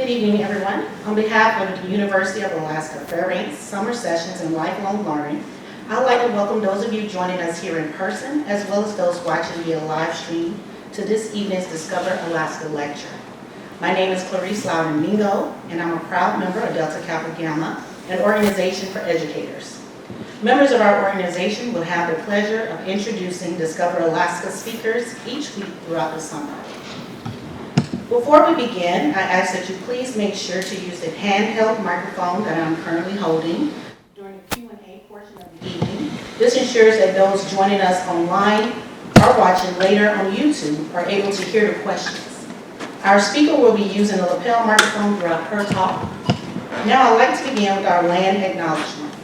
Good evening, everyone. On behalf of the University of Alaska Fairbanks Summer Sessions and Lifelong Learning, I'd like to welcome those of you joining us here in person, as well as those watching via live stream to this evening's Discover Alaska lecture. My name is Clarice Loudon-Mingo, and I'm a proud member of Delta Kappa Gamma, an organization for educators. Members of our organization will have the pleasure of introducing Discover Alaska speakers each week throughout the summer. Before we begin, I ask that you please make sure to use the handheld microphone that I'm currently holding during the Q&A portion of the evening. This ensures that those joining us online or watching later on YouTube are able to hear the questions. Our speaker will be using the lapel microphone throughout her talk. Now I'd like to begin with our land acknowledgement.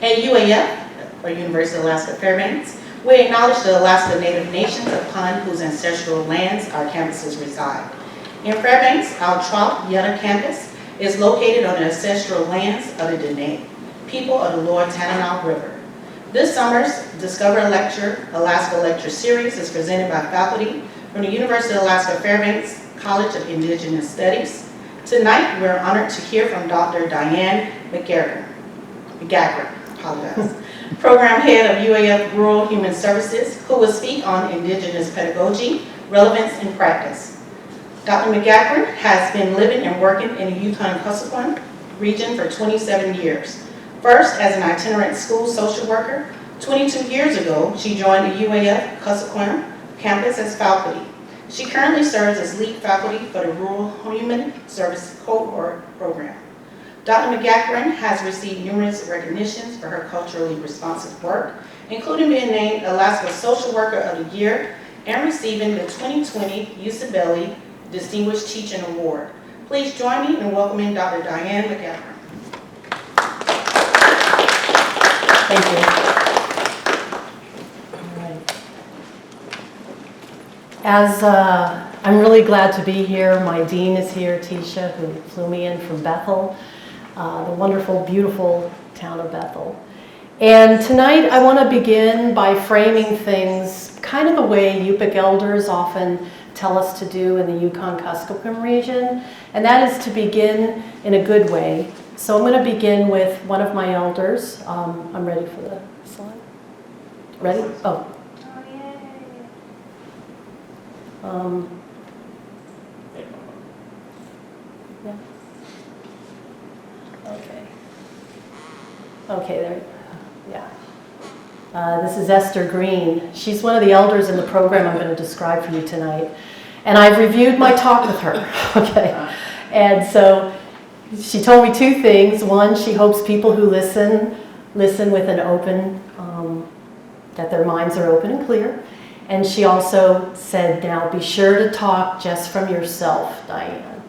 At UAF, or University of Alaska Fairbanks, we acknowledge the Alaska Native Nations upon whose ancestral lands our campuses reside. In Fairbanks, our Trop Yetta campus is located on the ancestral lands of the Diane, people of the Lower Tanana River. This summer's Discover Alaska Lecture Series is presented by faculty from the University of Alaska Fairbanks College of Indigenous Studies. Tonight, we're honored to hear from Dr. Diane McEachern, Program Head of UAF Rural Human Services, who will speak on Indigenous pedagogy, relevance, and practice. Dr. McEachern has been living and working in the Yukon-Kuskokwim region for 27 years. First, as an itinerant school social worker, 22 years ago, she joined the UAF Kuskokwim campus as faculty. She currently serves as lead faculty for the Rural Human Service Cohort Program. Dr. McEachern has received numerous recognitions for her culturally responsive work, including being named Alaska Social Worker of the Year and receiving the 2020 Usabelli Distinguished Teaching Award. Please join me in welcoming Dr. Diane McEachern. Thank you. All right. I'm really glad to be here. My dean is here, Tisha, who flew me in from Bethel. The wonderful, beautiful town of Bethel. And tonight I want to begin by framing things kind of the way Yupik elders often tell us to do in the Yukon-Kuskokwim region, and that is to begin in a good way. So I'm going to begin with one of my elders. I'm ready for the slide. Ready? Oh. Yeah. Okay, there, yeah. This is Esther Green. She's one of the elders in the program I'm going to describe for you tonight. And I've reviewed my talk with her, okay? And so she told me two things. One, she hopes people who listen with an open, that their minds are open and clear. And she also said, now be sure to talk just from yourself, Diane.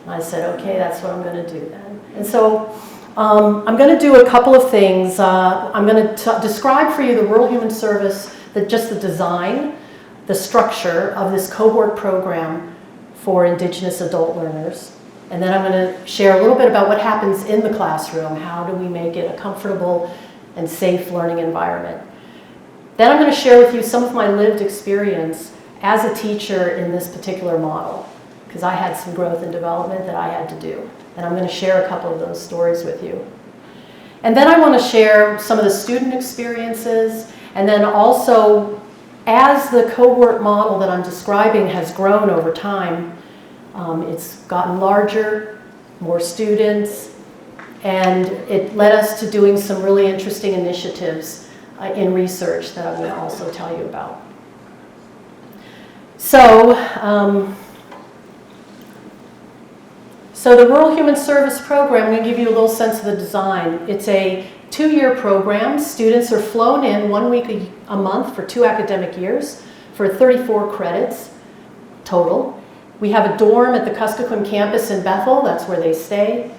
And I said, okay, that's what I'm going to do then. And so I'm going to do a couple of things. I'm going to describe for you the Rural Human Service, just the design, the structure of this cohort program for Indigenous adult learners. And then I'm going to share a little bit about what happens in the classroom. How do we make it a comfortable and safe learning environment? Then I'm going to share with you some of my lived experience as a teacher in this particular model, because I had some growth and development that I had to do. And I'm going to share a couple of those stories with you. And then I want to share some of the student experiences, and then also, as the cohort model that I'm describing has grown over time, it's gotten larger, more students, and it led us to doing some really interesting initiatives in research that I'm going to also tell you about. So the Rural Human Service Program, I'm going to give you a little sense of the design. It's a 2-year program. Students are flown in 1 week a month for 2 academic years for 34 credits total. We have a dorm at the Kuskokwim campus in Bethel. That's where they stay.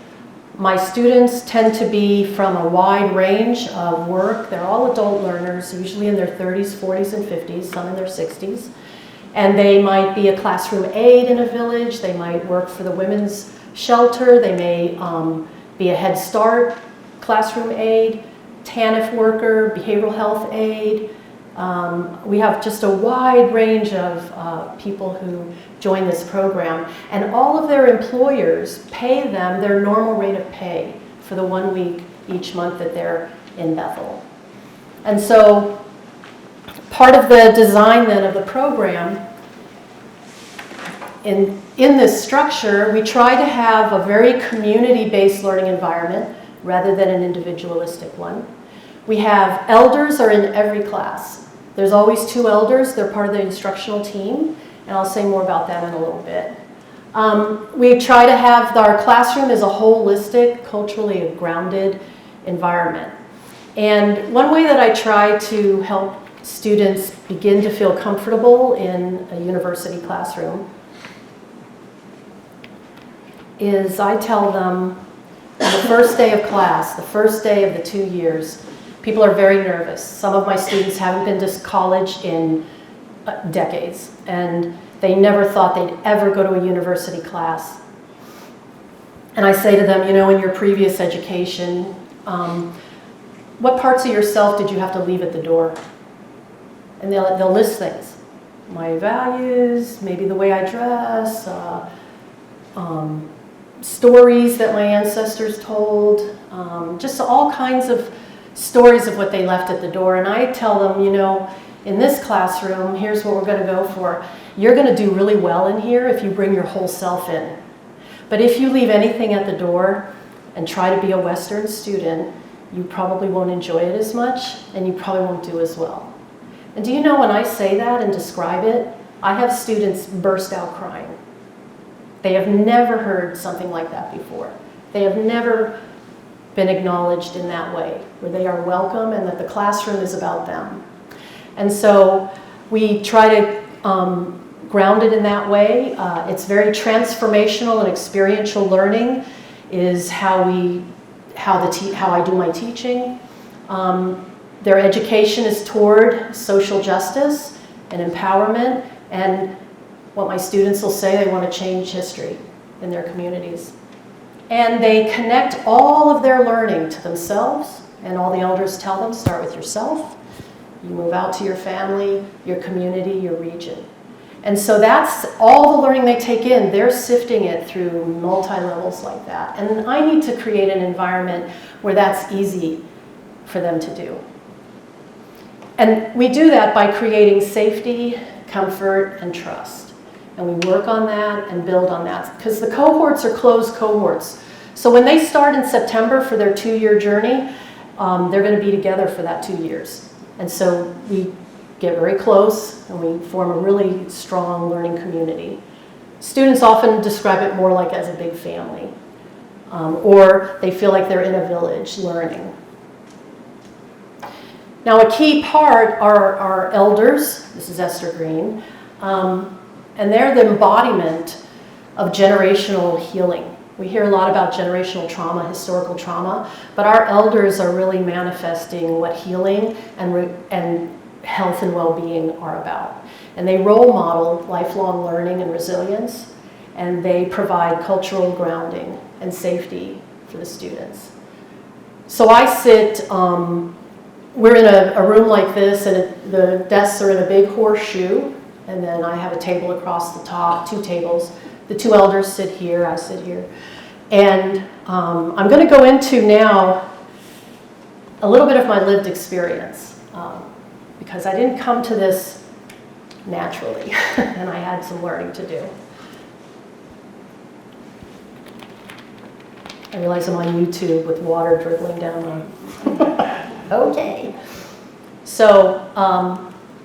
My students tend to be from a wide range of work. They're all adult learners, usually in their 30s, 40s, and 50s, some in their 60s. And they might be a classroom aide in a village. They might work for the women's shelter. They may be a Head Start classroom aide, TANF worker, behavioral health aide, We have just a wide range of people who join this program, and all of their employers pay them their normal rate of pay for the 1 week each month that they're in Bethel. And so part of the design then of the program, in this structure, we try to have a very community-based learning environment rather than an individualistic one. We have elders are in every class. There's always 2 elders. They're part of the instructional team, and I'll say more about them in a little bit. We try to have our classroom as a holistic, culturally grounded environment. And one way that I try to help students begin to feel comfortable in a university classroom is I tell them on the first day of class, the first day of the 2 years, people are very nervous. Some of my students haven't been to college in decades, and they never thought they'd ever go to a university class. And I say to them, you know, in your previous education, what parts of yourself did you have to leave at the door? And they'll list things. My values, maybe the way I dress, stories that my ancestors told, just all kinds of stories of what they left at the door. And I tell them, you know, in this classroom, here's what we're going to go for. You're going to do really well in here if you bring your whole self in. But if you leave anything at the door and try to be a Western student, you probably won't enjoy it as much, and you probably won't do as well. And do you know, when I say that and describe it, I have students burst out crying. They have never heard something like that before. They have never been acknowledged in that way, where they are welcome and that the classroom is about them. And so we try to ground it in that way. It's very transformational and experiential learning is how I do my teaching. Their education is toward social justice and empowerment, and what my students will say, they want to change history in their communities. And they connect all of their learning to themselves, and all the elders tell them, start with yourself. You move out to your family, your community, your region. And so that's all the learning they take in. They're sifting it through multi-levels like that. And I need to create an environment where that's easy for them to do. And we do that by creating safety, comfort, and trust. And we work on that and build on that, because the cohorts are closed cohorts. So when they start in September for their 2-year journey, they're going to be together for that 2 years. And so we get very close and we form a really strong learning community. Students often describe it more like as a big family, or they feel like they're in a village learning. Now, a key part are our elders. This is Esther Green. And they're the embodiment of generational healing. We hear a lot about generational trauma, historical trauma, but our elders are really manifesting what healing and health and well-being are about. And they role model lifelong learning and resilience, and they provide cultural grounding and safety for the students. So I sit, we're in a room like this, and the desks are in a big horseshoe, and then I have a table across the top, 2 tables. The 2 elders sit here, I sit here. And I'm going to go into now a little bit of my lived experience, because I didn't come to this naturally, and I had some learning to do. I realize I'm on YouTube with water dribbling down on. Okay. So,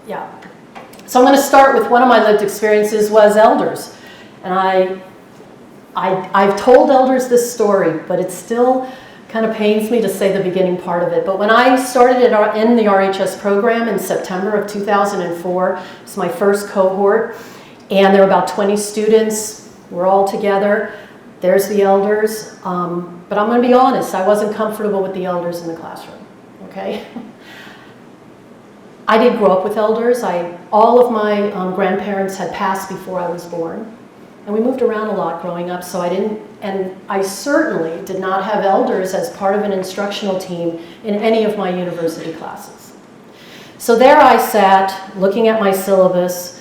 yeah. So I'm going to start with one of my lived experiences was elders. And I've told elders this story, but it still kind of pains me to say the beginning part of it. But when I started in the RHS program in September of 2004, it's my first cohort, and there were about 20 students. We're all together. There's the elders. But I'm going to be honest, I wasn't comfortable with the elders in the classroom, okay? I didn't grow up with elders. All of my grandparents had passed before I was born. And we moved around a lot growing up, so I certainly did not have elders as part of an instructional team in any of my university classes. So there I sat, looking at my syllabus,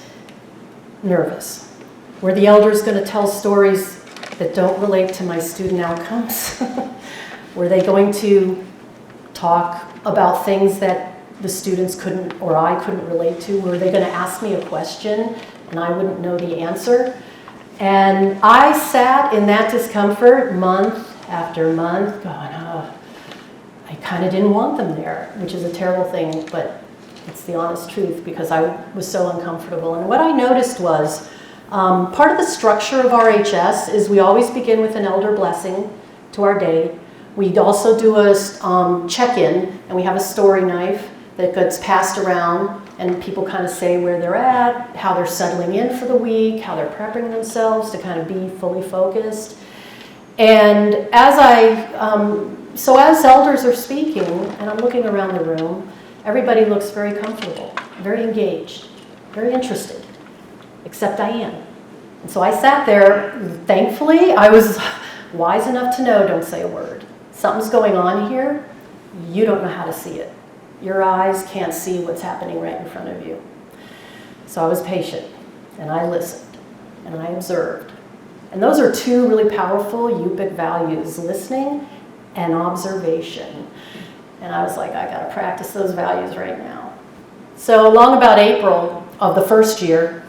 nervous. Were the elders going to tell stories that don't relate to my student outcomes? Were they going to talk about things that the students couldn't or I couldn't relate to? Were they going to ask me a question and I wouldn't know the answer? And I sat in that discomfort month after month going, oh, I kind of didn't want them there, which is a terrible thing, but it's the honest truth because I was so uncomfortable. And what I noticed was part of the structure of RHS is we always begin with an elder blessing to our day. We also do a check-in, and we have a story knife that gets passed around, and people kind of say where they're at, how they're settling in for the week, how they're prepping themselves to kind of be fully focused. And so as elders are speaking, and I'm looking around the room, everybody looks very comfortable, very engaged, very interested, except Diane. And so I sat there, thankfully, I was wise enough to know, don't say a word. Something's going on here, you don't know how to see it. Your eyes can't see what's happening right in front of you. So I was patient, and I listened, and I observed. And those are two really powerful UPIC values, listening and observation. And I was like, I gotta practice those values right now. So along about April of the first year,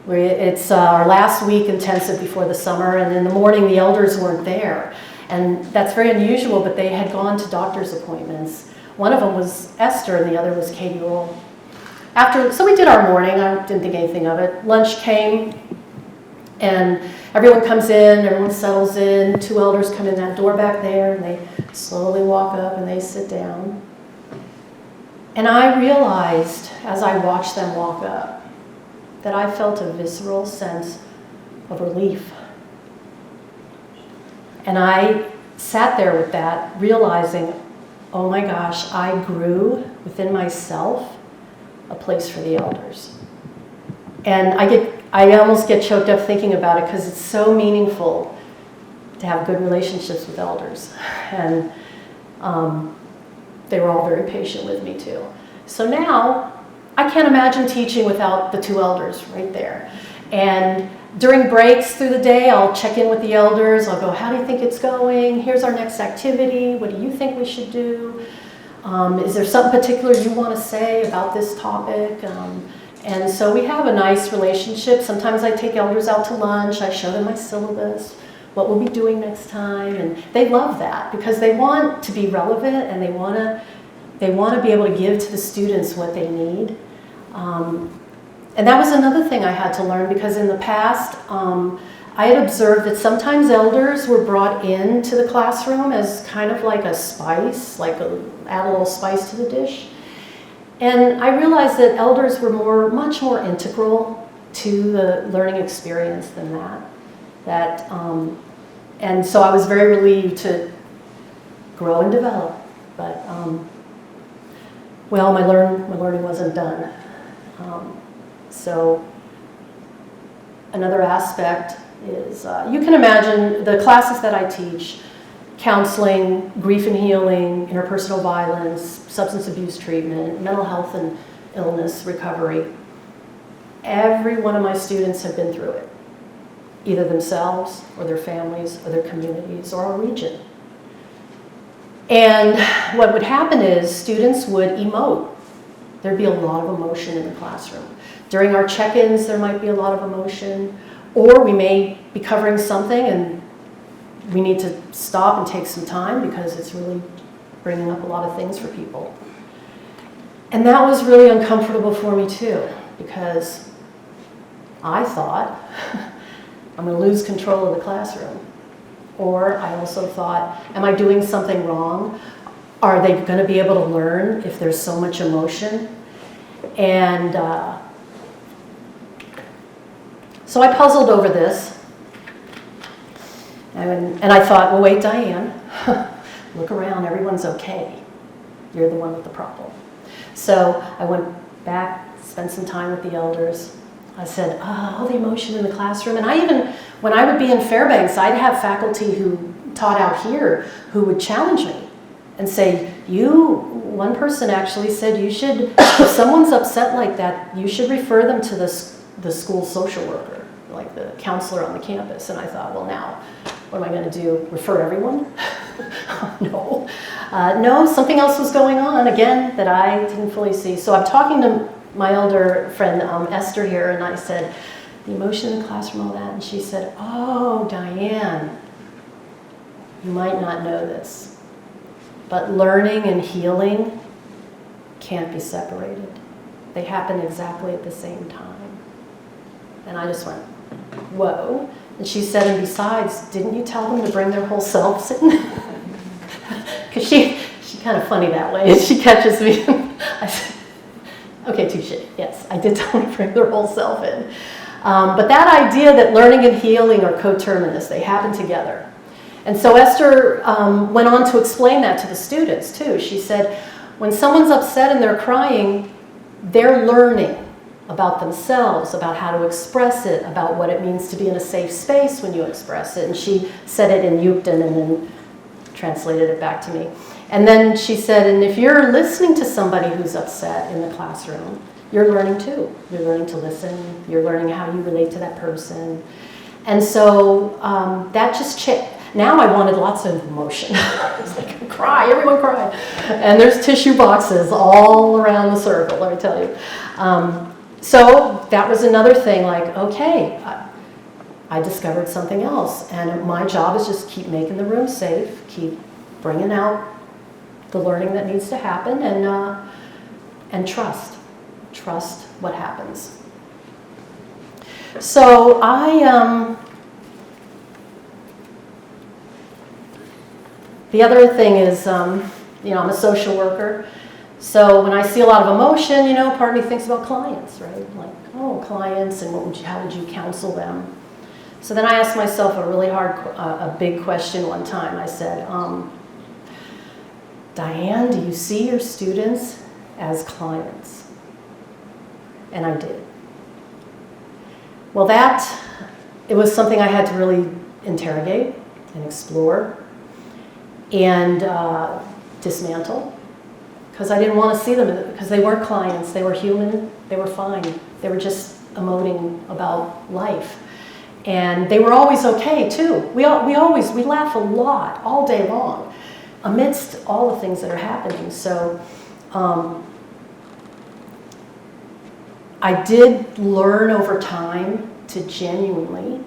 it's our last week intensive before the summer, and in the morning the elders weren't there. And that's very unusual, but they had gone to doctor's appointments. One of them was Esther and the other was Katie Roll. So we did our morning, I didn't think anything of it. Lunch came, and everyone comes in, everyone settles in, two elders come in that door back there, and they slowly walk up and they sit down. And I realized, as I watched them walk up, that I felt a visceral sense of relief. And I sat there with that, realizing, oh my gosh, I grew within myself a place for the elders. And I almost get choked up thinking about it because it's so meaningful to have good relationships with elders. And they were all very patient with me too. So now, I can't imagine teaching without the two elders right there. And during breaks through the day, I'll check in with the elders. I'll go, how do you think it's going? Here's our next activity. What do you think we should do? Is there something particular you want to say about this topic? And so we have a nice relationship. Sometimes I take elders out to lunch. I show them my syllabus, what we'll be doing next time. And they love that because they want to be relevant and they want to be able to give to the students what they need. And that was another thing I had to learn because in the past, I had observed that sometimes elders were brought into the classroom as kind of like a spice, add a little spice to the dish. And I realized that elders were much more integral to the learning experience than that. And so I was very relieved to grow and develop. But, well, my learning wasn't done. So another aspect is, you can imagine the classes that I teach, counseling, grief and healing, interpersonal violence, substance abuse treatment, mental health and illness recovery. Every one of my students have been through it, either themselves or their families or their communities or our region. And what would happen is students would emote. There'd be a lot of emotion in the classroom. During our check-ins, there might be a lot of emotion, or we may be covering something and we need to stop and take some time because it's really bringing up a lot of things for people. And that was really uncomfortable for me too, because I thought I'm going to lose control of the classroom. Or I also thought, am I doing something wrong? Are they going to be able to learn if there's so much emotion? And so I puzzled over this. And I thought, well, wait, Diane, look around, everyone's okay. You're the one with the problem. So I went back, spent some time with the elders. I said, all the emotion in the classroom. And when I would be in Fairbanks, I'd have faculty who taught out here who would challenge me and say, you one person actually said, you should, if someone's upset like that, you should refer them to the school social worker, like the counselor on the campus. And I thought, well, now, what am I going to do? Refer everyone? No. No, something else was going on, again, that I didn't fully see. So I'm talking to my elder friend, Esther, here, and I said, the emotion in the classroom, all that. And she said, oh, Diane, you might not know this, but learning and healing can't be separated. They happen exactly at the same time. And I just went, whoa. And she said, and besides, didn't you tell them to bring their whole selves in? Because she's kind of funny that way. And she catches me. I said, okay, touche. Yes, I did tell them to bring their whole self in. But that idea that learning and healing are coterminous, they happen together. And so Esther went on to explain that to the students too. She said, when someone's upset and they're crying, they're learning about themselves, about how to express it, about what it means to be in a safe space when you express it. And she said it in Yukton and then translated it back to me. And then she said, and if you're listening to somebody who's upset in the classroom, you're learning too. You're learning to listen. You're learning how you relate to that person. And so that just now I wanted lots of emotion. I was like, cry, everyone cry. And there's tissue boxes all around the circle, let me tell you. So that was another thing, like, okay, I discovered something else. And my job is just keep making the room safe, keep bringing out the learning that needs to happen, and trust. Trust what happens. So the other thing is, I'm a social worker. So when I see a lot of emotion, part of me thinks about clients, right? Like, oh, clients, and how would you counsel them? So then I asked myself a really a big question one time. I said, Diane, do you see your students as clients? And I did. Well, it was something I had to really interrogate and explore and dismantle, because I didn't want to see them, because they weren't clients, they were human, they were fine, they were just emoting about life. And they were always okay too. We laugh a lot all day long amidst all the things that are happening. So I did learn over time to genuinely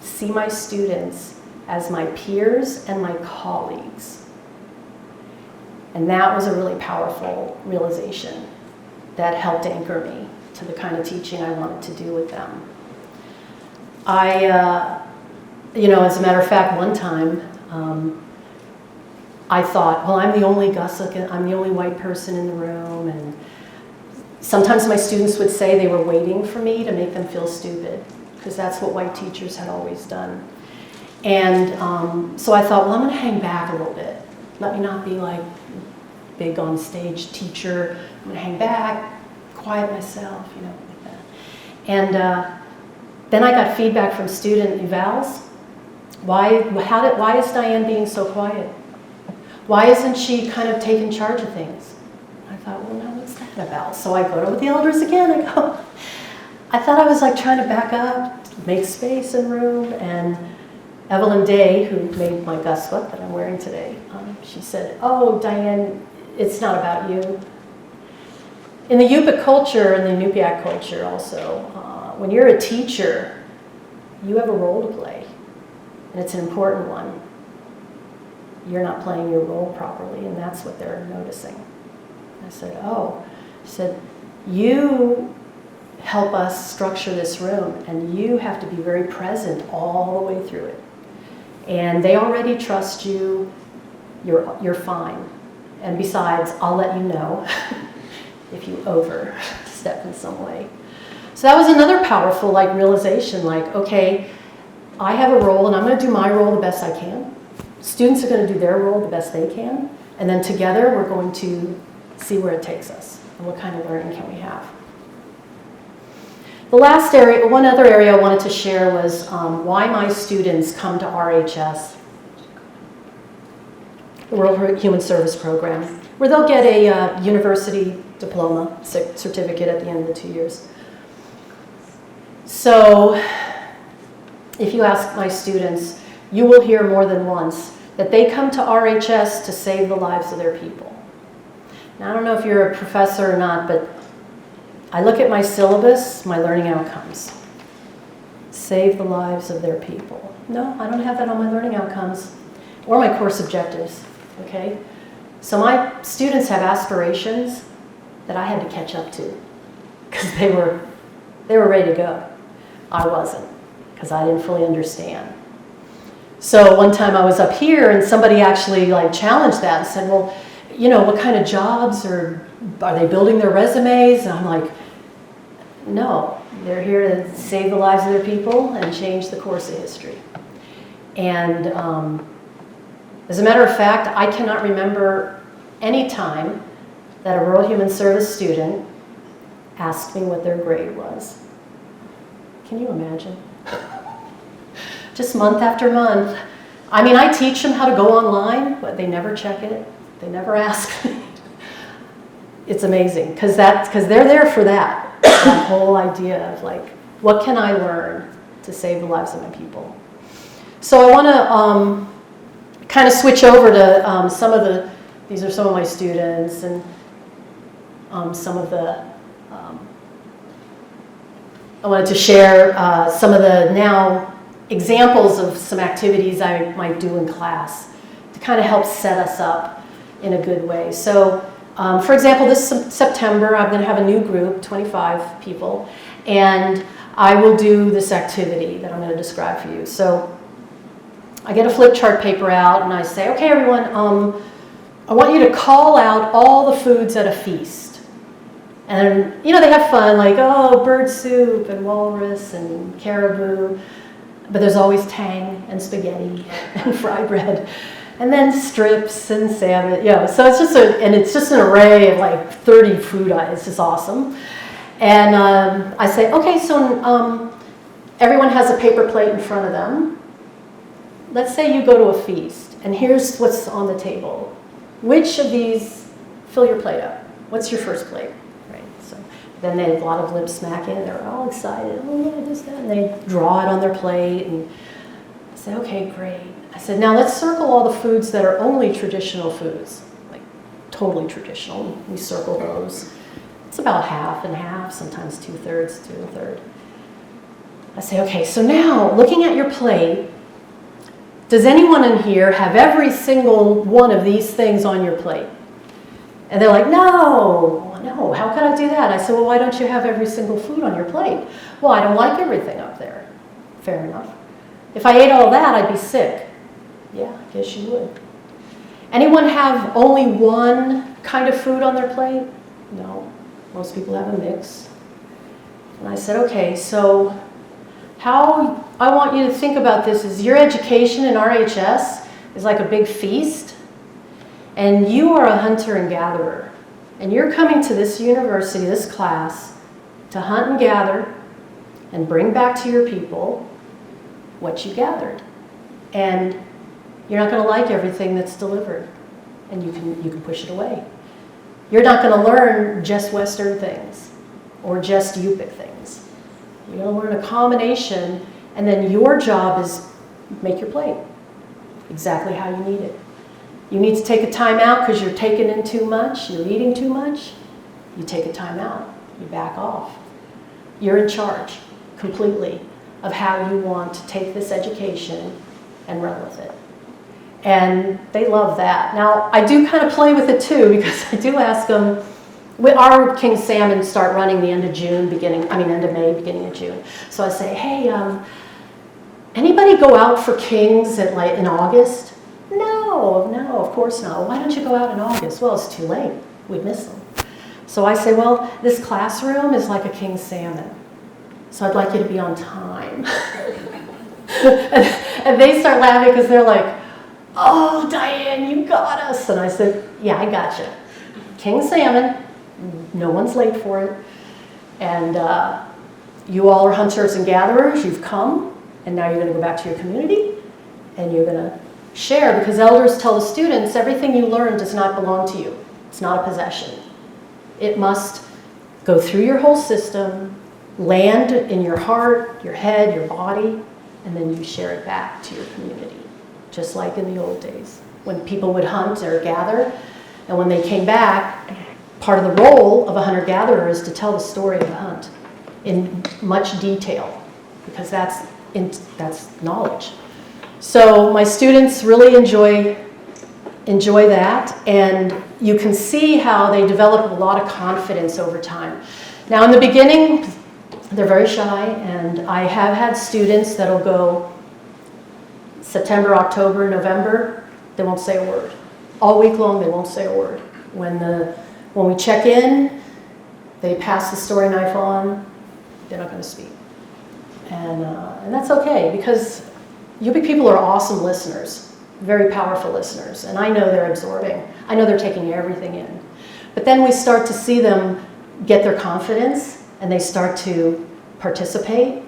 see my students as my peers and my colleagues. And that was a really powerful realization that helped anchor me to the kind of teaching I wanted to do with them. As a matter of fact, one time, I thought, well, I'm the only Gusuk, I'm the only white person in the room, and sometimes my students would say they were waiting for me to make them feel stupid, because that's what white teachers had always done. And so I thought, well, I'm going to hang back a little bit. Let me not be like big on stage teacher. I'm going to hang back, quiet myself, like that. And then I got feedback from student evals. Why is Diane being so quiet? Why isn't she kind of taking charge of things? I thought, well, now what's that about? So I go to the elders again. I thought I was like trying to back up, make space and room. And Evelyn Day, who made my guslet that I'm wearing today, she said, oh, Diane, it's not about you. In the Yupik culture and the Inupiaq culture also, when you're a teacher, you have a role to play, and it's an important one. You're not playing your role properly, and that's what they're noticing. I said, oh. She said, you help us structure this room, and you have to be very present all the way through it. And they already trust you, you're fine. And besides, I'll let you know if you overstep in some way. So that was another powerful realization, okay, I have a role and I'm going to do my role the best I can. Students are going to do their role the best they can. And then together we're going to see where it takes us and what kind of learning can we have. The last area, one other area I wanted to share was why my students come to RHS. the World Human Service Program, where they'll get a university diploma certificate at the end of the 2 years. So if you ask my students, you will hear more than once that they come to RHS to save the lives of their people. Now, I don't know if you're a professor or not, but I look at my syllabus, my learning outcomes. Save the lives of their people. No, I don't have that on my learning outcomes or my course objectives, okay? So my students have aspirations that I had to catch up to because they were ready to go. I wasn't, because I didn't fully understand. So one time I was up here and somebody actually like challenged that and said, well, you know, what kind of jobs are they building their resumes? And I'm like, no, they're here to save the lives of their people and change the course of history. And as a matter of fact, I cannot remember any time that a Rural Human Service student asked me what their grade was. Can you imagine? Just month after month. I mean, I teach them how to go online, but they never check it. They never ask me. It's amazing, because they're there for that. That whole idea of like, what can I learn to save the lives of my people? So I want to kind of switch over to these are some of my students and some of the, I wanted to share some of the now examples of some activities I might do in class to kind of help set us up in a good way. So, for example, this September, I'm going to have a new group, 25 people, and I will do this activity that I'm going to describe for you. So, I get a flip chart paper out and I say, okay, everyone, I want you to call out all the foods at a feast. And, you know, they have fun, like, oh, bird soup and walrus and caribou. But there's always tang and spaghetti and fry bread. And then strips and salmon, you know. So it's just an array of like 30 food items. It's just awesome. And I say, okay, so everyone has a paper plate in front of them. Let's say you go to a feast, and here's what's on the table. Which of these, fill your plate up. What's your first plate? Right. So then they have a lot of lip smacking, and they're all excited. Oh, yeah, this, that. And they draw it on their plate, and I say, okay, great. I said, now let's circle all the foods that are only traditional foods, like totally traditional. We circle those. It's about half and half, sometimes 2/3 to 1/3. I say, okay, so now looking at your plate, does anyone in here have every single one of these things on your plate? And they're like, no, how could I do that? I said, well, why don't you have every single food on your plate? Well, I don't like everything up there. Fair enough. If I ate all that, I'd be sick. Yeah, I guess you would. Anyone have only one kind of food on their plate? No, most people have a mix. And I said, okay, so how I want you to think about this is your education in RHS is like a big feast, and you are a hunter and gatherer. And you're coming to this university, this class, to hunt and gather and bring back to your people what you gathered. And you're not going to like everything that's delivered, and you can push it away. You're not going to learn just Western things or just Yupik things. You're going to learn a combination, and then your job is make your plate exactly how you need it. You need to take a time out because you're taking in too much, you're eating too much. You take a time out, you back off. You're in charge completely of how you want to take this education and run with it. And they love that. Now, I do kind of play with it too, because I do ask them, our king salmon start running the end of May, beginning of June. So I say, hey, anybody go out for kings in August? No, of course not. Why don't you go out in August? Well, it's too late. We'd miss them. So I say, well, this classroom is like a king salmon. So I'd like you to be on time. and they start laughing because they're like, oh, Diane, you got us. And I said, yeah, I got you. King salmon, no one's late for it. And you all are hunters and gatherers. You've come, and now you're going to go back to your community, and you're going to share, because elders tell the students everything you learn does not belong to you. It's not a possession. It must go through your whole system, land in your heart, your head, your body, and then you share it back to your community, just like in the old days when people would hunt or gather, and when they came back, part of the role of a hunter-gatherer is to tell the story of the hunt in much detail, because that's knowledge. So my students really enjoy that, and you can see how they develop a lot of confidence over time. Now in the beginning, they're very shy, and I have had students that'll go September, October, November, they won't say a word. All week long, they won't say a word. When we check in, they pass the story knife on, they're not going to speak. And that's okay, because UB people are awesome listeners, very powerful listeners, and I know they're absorbing. I know they're taking everything in. But then we start to see them get their confidence, and they start to participate,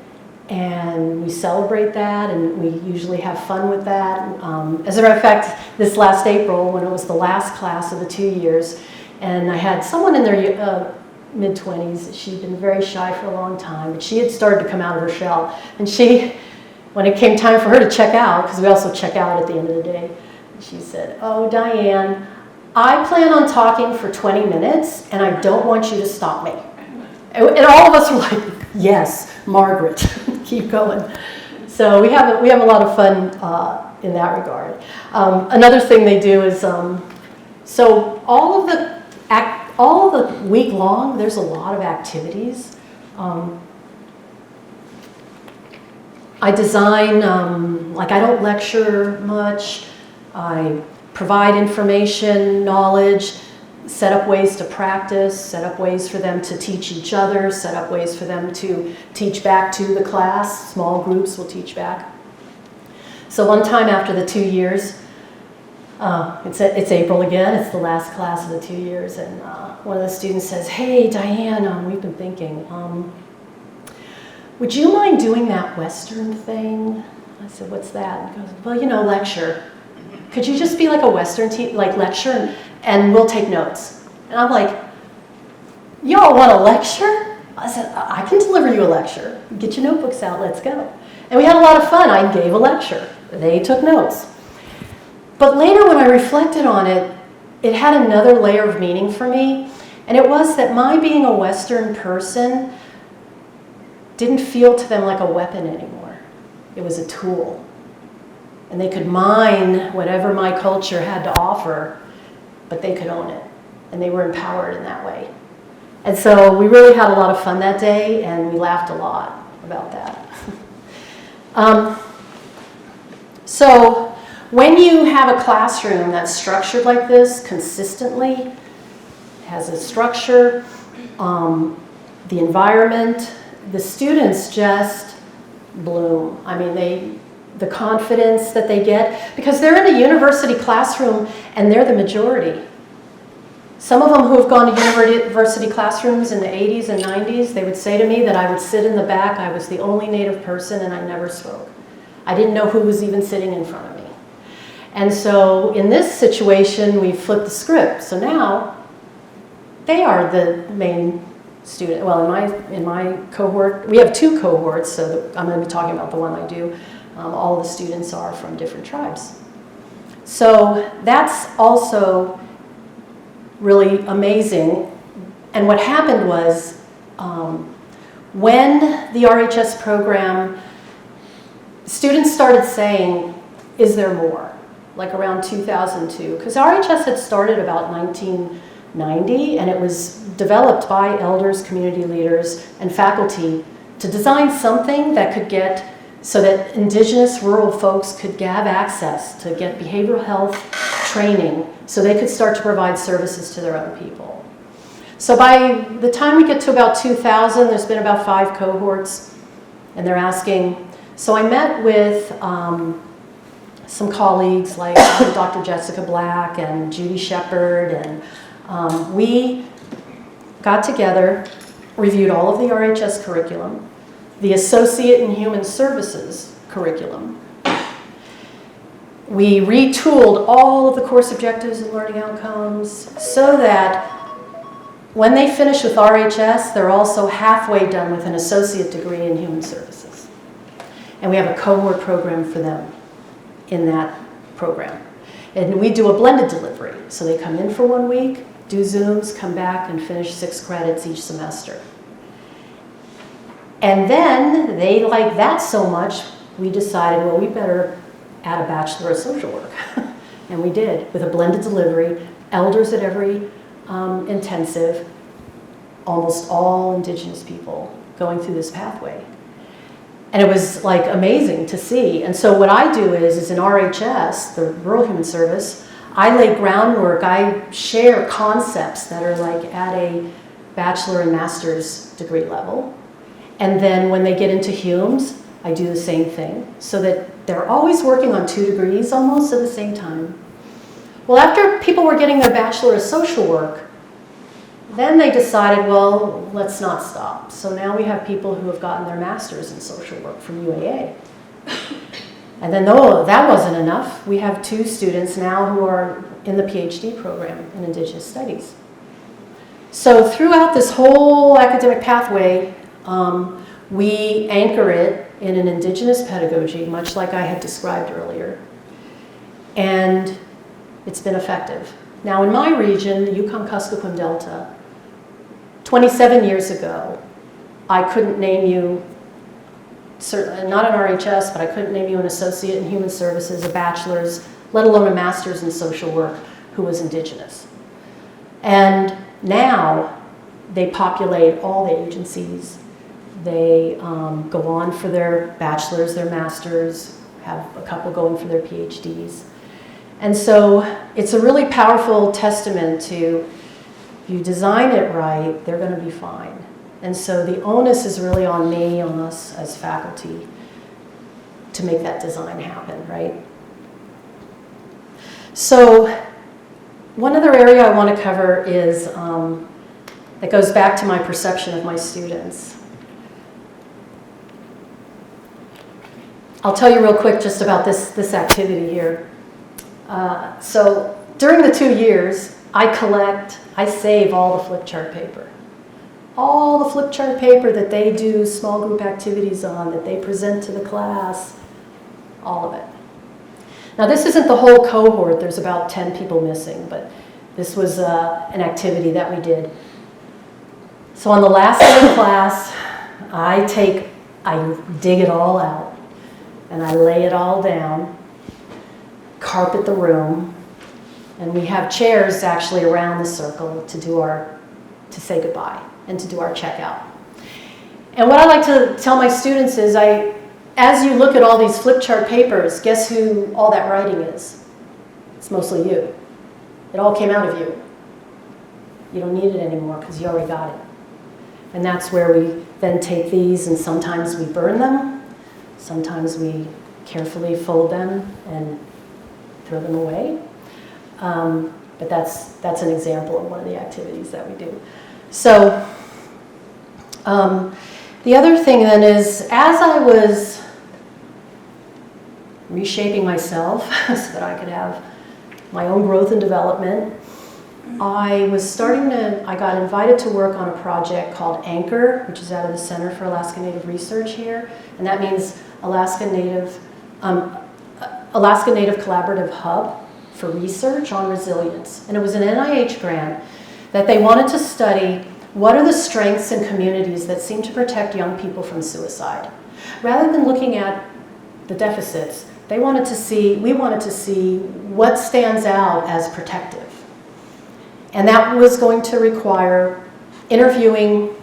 and we celebrate that, and we usually have fun with that. As a matter of fact, this last April, when it was the last class of the 2 years, and I had someone in their mid-20s, she'd been very shy for a long time, but she had started to come out of her shell, and when it came time for her to check out, because we also check out at the end of the day, she said, "Oh, Diane, I plan on talking for 20 minutes, and I don't want you to stop me." And all of us were like, "Yes, Margaret, keep going." So we have a lot of fun in that regard. Another thing they do is, so all of the week long, there's a lot of activities. I design, I don't lecture much. I provide information, knowledge, set up ways to practice, set up ways for them to teach each other, set up ways for them to teach back to the class. Small groups will teach back. So one time after the 2 years, it's April again, it's the last class of the 2 years, and one of the students says, "Hey, Diane, we've been thinking, would you mind doing that Western thing?" I said, "What's that?" He goes, "Well, lecture. Could you just be like a Western lecture and we'll take notes?" And I'm like, "Y'all want a lecture?" I said, "I can deliver you a lecture. Get your notebooks out, let's go." And we had a lot of fun. I gave a lecture. They took notes. But later when I reflected on it, it had another layer of meaning for me. And it was that my being a Western person didn't feel to them like a weapon anymore. It was a tool. And they could mine whatever my culture had to offer, but they could own it. And they were empowered in that way. And so we really had a lot of fun that day, and we laughed a lot about that. So when you have a classroom that's structured like this consistently, has a structure, the environment, the students just bloom. I mean, the confidence that they get, because they're in a university classroom and they're the majority. Some of them who have gone to university classrooms in the 80s and 90s, they would say to me that I would sit in the back, I was the only Native person, and I never spoke. I didn't know who was even sitting in front of me. And so in this situation, we flipped the script. So now they are the main student. Well, in my cohort, we have 2 cohorts, so I'm going to be talking about the one I do. All of the students are from different tribes. So that's also really amazing. And what happened was, when the RHS program, students started saying, "Is there more?" Like around 2002, because RHS had started about 1990, and it was developed by elders, community leaders, and faculty to design something that could get, so that Indigenous rural folks could have access to get behavioral health training so they could start to provide services to their own people. So by the time we get to about 2000, there's been about 5 cohorts, and they're asking. So I met with some colleagues like Dr. Jessica Black and Judy Shepard, and we got together, reviewed all of the RHS curriculum, the Associate in Human Services curriculum, we retooled all of the course objectives and learning outcomes so that when they finish with RHS, they're also halfway done with an associate degree in human services. And we have a cohort program for them in that program. And we do a blended delivery. So they come in for 1 week, do Zooms, come back and finish 6 credits each semester. And then they like that so much, we decided, well, we better add a Bachelor of Social Work. And we did, with a blended delivery, elders at every intensive, almost all Indigenous people going through this pathway. And it was like amazing to see. And so what I do is in RHS, the Rural Human Service, I lay groundwork, I share concepts that are like at a bachelor and master's degree level. And then when they get into HUMS, I do the same thing, so that they're always working on 2 degrees almost at the same time. Well, after people were getting their Bachelor of Social Work, then they decided, well, let's not stop. So now we have people who have gotten their Masters in Social Work from UAA. And then, no, that wasn't enough. We have 2 students now who are in the PhD program in Indigenous Studies. So throughout this whole academic pathway, we anchor it in an Indigenous pedagogy, much like I had described earlier. And it's been effective. Now in my region, the Yukon-Kuskokwim Delta, 27 years ago, I couldn't name you, not an RHS, but I couldn't name you an associate in human services, a bachelor's, let alone a master's in social work who was Indigenous. And now they populate all the agencies. They go on for their bachelor's, their master's, have a couple going for their PhDs. And so it's a really powerful testament to, if you design it right, they're going to be fine. And so the onus is really on me, on us as faculty, to make that design happen, right? So one other area I want to cover is, that goes back to my perception of my students. I'll tell you real quick just about this activity here. So during the 2 years, I save all the flip chart paper. All the flip chart paper that they do small group activities on, that they present to the class, all of it. Now this isn't the whole cohort, there's about 10 people missing, but this was an activity that we did. So on the last day of class, I dig it all out, and I lay it all down, carpet the room, and we have chairs actually around the circle to say goodbye and to do our checkout. And what I like to tell my students is, as you look at all these flip chart papers, guess who all that writing is? It's mostly you. It all came out of you. You don't need it anymore because you already got it. And that's where we then take these, and sometimes we burn them, sometimes we carefully fold them and throw them away. But that's an example of one of the activities that we do. So the other thing then is, as I was reshaping myself so that I could have my own growth and development, I got invited to work on a project called Anchor, which is out of the Center for Alaska Native Research here, and that means Alaska Native Collaborative Hub for research on resilience. And it was an NIH grant that they wanted to study what are the strengths in communities that seem to protect young people from suicide. Rather than looking at the deficits, we wanted to see what stands out as protective. And that was going to require interviewing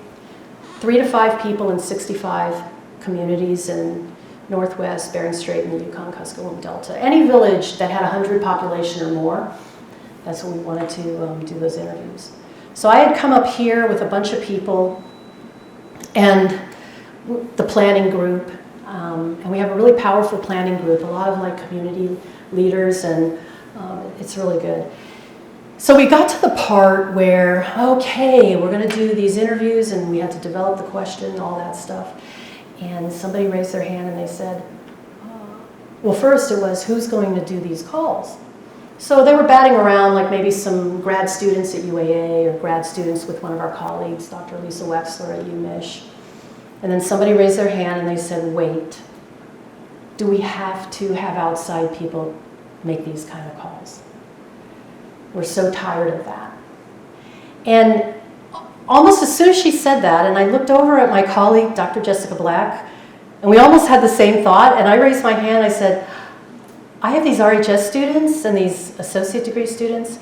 3 to 5 people in 65 communities in Northwest, Bering Strait, and the Yukon-Kuskokwim Delta. Any village that had 100 population or more, that's what we wanted to do those interviews. So I had come up here with a bunch of people and the planning group, and we have a really powerful planning group, a lot of like community leaders, and it's really good. So we got to the part where, okay, we're going to do these interviews, and we had to develop the question, all that stuff. And somebody raised their hand and they said, Well, first it was, who's going to do these calls? So they were batting around, like maybe some grad students at UAA or grad students with one of our colleagues, Dr. Lisa Wexler at UMich. And then somebody raised their hand and they said, wait, do we have to have outside people make these kind of calls? We're so tired of that. And almost as soon as she said that, and I looked over at my colleague, Dr. Jessica Black, and we almost had the same thought, and I raised my hand, I said, I have these RHS students and these associate degree students.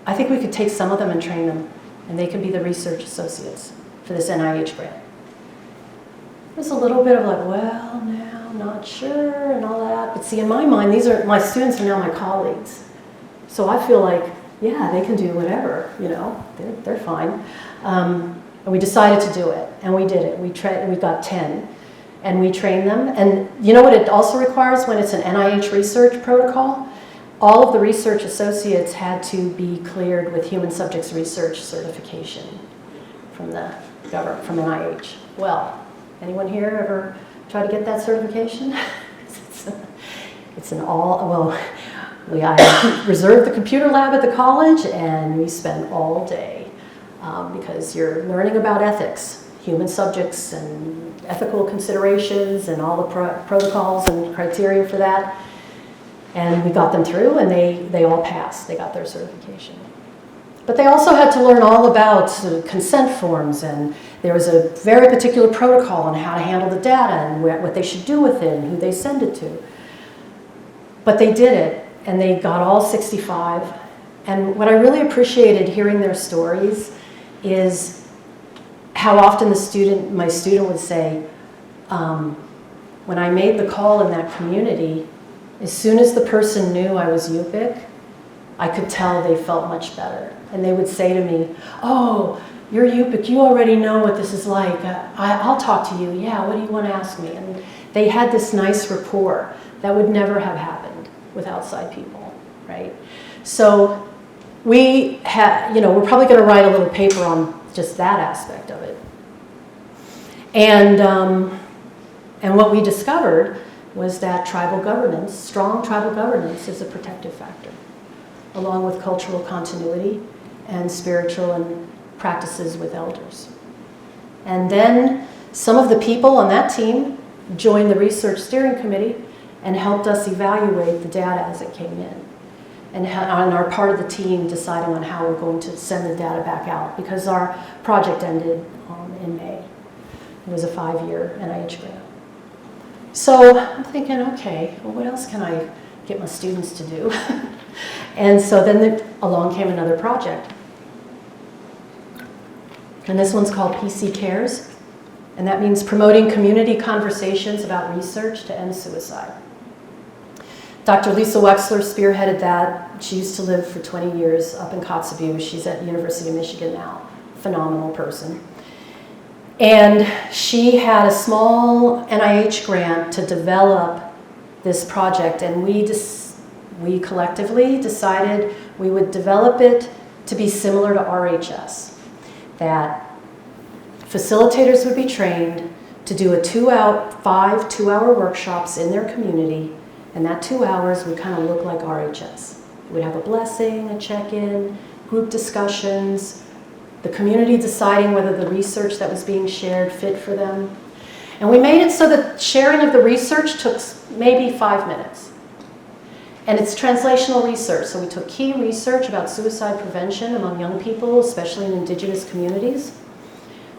I think we could take some of them and train them, and they can be the research associates for this NIH grant. It was a little bit of like, well, no, not sure, and all that. But see, in my mind, these are, my students are now my colleagues. So I feel like, yeah, they can do whatever, you know, they're fine. And we decided to do it, and we did it. We got 10. And we train them. And you know what it also requires when it's an NIH research protocol? All of the research associates had to be cleared with human subjects research certification from the government, from NIH. Well, anyone here ever try to get that certification? It's an all, well, I reserved the computer lab at the college and we spent all day because you're learning about ethics, human subjects and ethical considerations and all the protocols and criteria for that. And we got them through and they all passed. They got their certification. But they also had to learn all about consent forms, and there was a very particular protocol on how to handle the data and what they should do with it and who they send it to. But they did it, and they got all 65. And what I really appreciated hearing their stories is how often my student would say, when I made the call in that community, as soon as the person knew I was Yupik, I could tell they felt much better. And they would say to me, oh, you're Yupik, you already know what this is like. I'll talk to you. Yeah, what do you want to ask me? And they had this nice rapport that would never have happened with outside people, right? So we're probably going to write a little paper on just that aspect of it. And what we discovered was that tribal governance, strong tribal governance, is a protective factor, along with cultural continuity and spiritual and practices with elders. And then some of the people on that team joined the research steering committee and helped us evaluate the data as it came in, and are part of the team deciding on how we're going to send the data back out, because our project ended in May. It was a 5-year NIH grant. So I'm thinking, okay, well, what else can I get my students to do? And so then along came another project. And this one's called PC Cares. And that means promoting community conversations about research to end suicide. Dr. Lisa Wexler spearheaded that. She used to live for 20 years up in Kotzebue. She's at the University of Michigan now. Phenomenal person. And she had a small NIH grant to develop this project, and we collectively decided we would develop it to be similar to RHS, that facilitators would be trained to do 5 two-hour workshops in their community, and that 2 hours would kind of look like RHS. We'd have a blessing, a check-in, group discussions, the community deciding whether the research that was being shared fit for them. And we made it so that sharing of the research took maybe 5 minutes. And it's translational research, so we took key research about suicide prevention among young people, especially in Indigenous communities.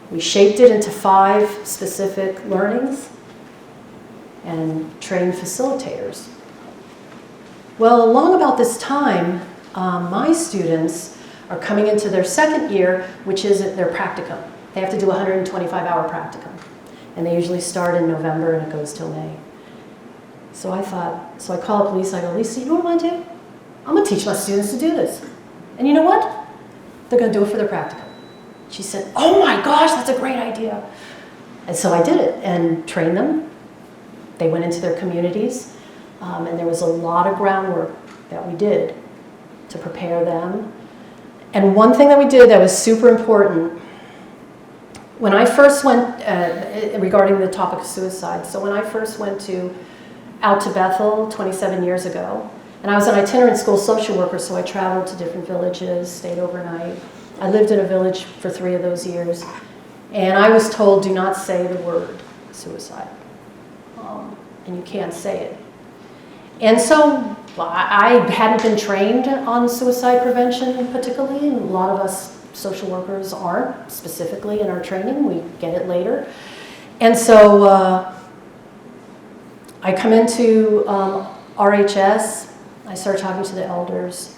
We shaped it into 5 specific learnings and trained facilitators. Well, along about this time, my students are coming into their 2nd year, which is their practicum. They have to do a 125-hour practicum. And they usually start in November and it goes till May. So I call up Lisa, I go, Lisa, you know what I'm gonna do? I'm gonna teach my students to do this. And you know what? They're gonna do it for their practicum. She said, oh my gosh, that's a great idea. And so I did it and trained them. They went into their communities, and there was a lot of groundwork that we did to prepare them. And one thing that we did that was super important, when I first went, regarding the topic of suicide, so when I first went to out to Bethel 27 years ago. And I was an itinerant school social worker, so I traveled to different villages, stayed overnight. I lived in a village for 3 of those years. And I was told, do not say the word suicide. And you can't say it. And so I hadn't been trained on suicide prevention particularly, and a lot of us social workers aren't specifically in our training. We get it later. And so I come into RHS, I started talking to the elders,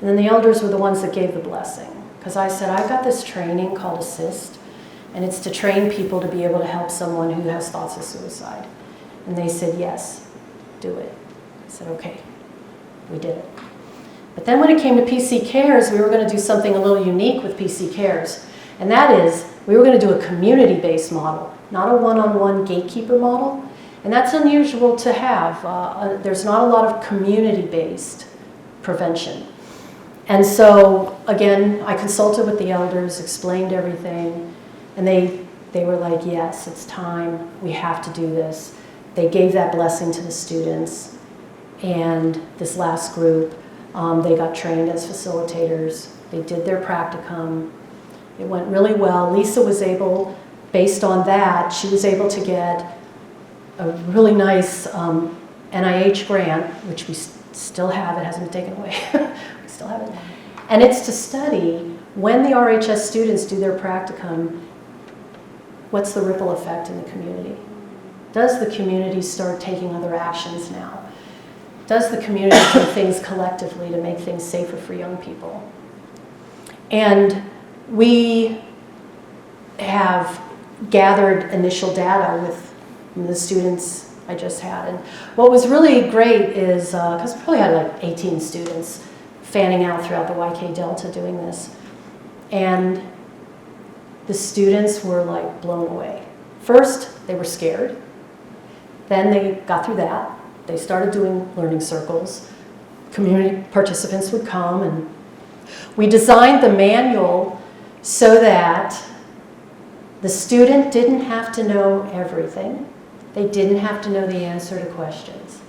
and then the elders were the ones that gave the blessing. Because I said, I've got this training called ASSIST, and it's to train people to be able to help someone who has thoughts of suicide. And they said, yes, do it. I said, okay, we did it. But then when it came to PC Cares, we were going to do something a little unique with PC Cares. And that is, we were going to do a community-based model, not a one-on-one gatekeeper model. And that's unusual to have. There's not a lot of community-based prevention. And so, again, I consulted with the elders, explained everything, and they were like, yes, it's time, we have to do this. They gave that blessing to the students, and this last group, they got trained as facilitators. They did their practicum. It went really well. Lisa was able, based on that, she was able to get a really nice NIH grant, which we still have. It hasn't been taken away. We still have it. And it's to study, when the RHS students do their practicum, what's the ripple effect in the community? Does the community start taking other actions now? Does the community do things collectively to make things safer for young people? And we have gathered initial data with the students I just had. And what was really great is, because we probably had like 18 students fanning out throughout the YK Delta doing this. And the students were like blown away. First, they were scared. Then they got through that. They started doing learning circles. Community participants would come, and we designed the manual so that the student didn't have to know everything. They didn't have to know the answer to questions.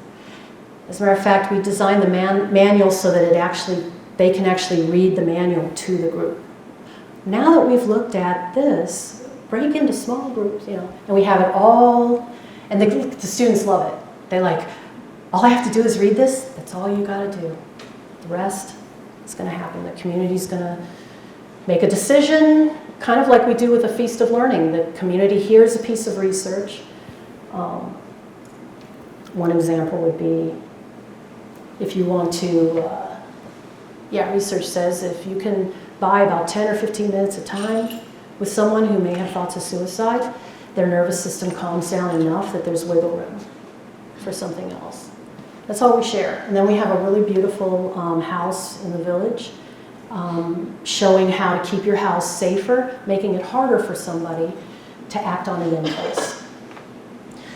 As a matter of fact, we designed the manual so that they can actually read the manual to the group. Now that we've looked at this, break into small groups, and we have it all, and the students love it. They like, all I have to do is read this, that's all you gotta do. The rest is gonna happen. The community's gonna make a decision, kind of like we do with a Feast of Learning. The community hears a piece of research. One example would be, if you want to, research says if you can buy about 10 or 15 minutes of time with someone who may have thoughts of suicide, their nervous system calms down enough that there's wiggle room for something else. That's all we share. And then we have a really beautiful house in the village showing how to keep your house safer, making it harder for somebody to act on an impulse.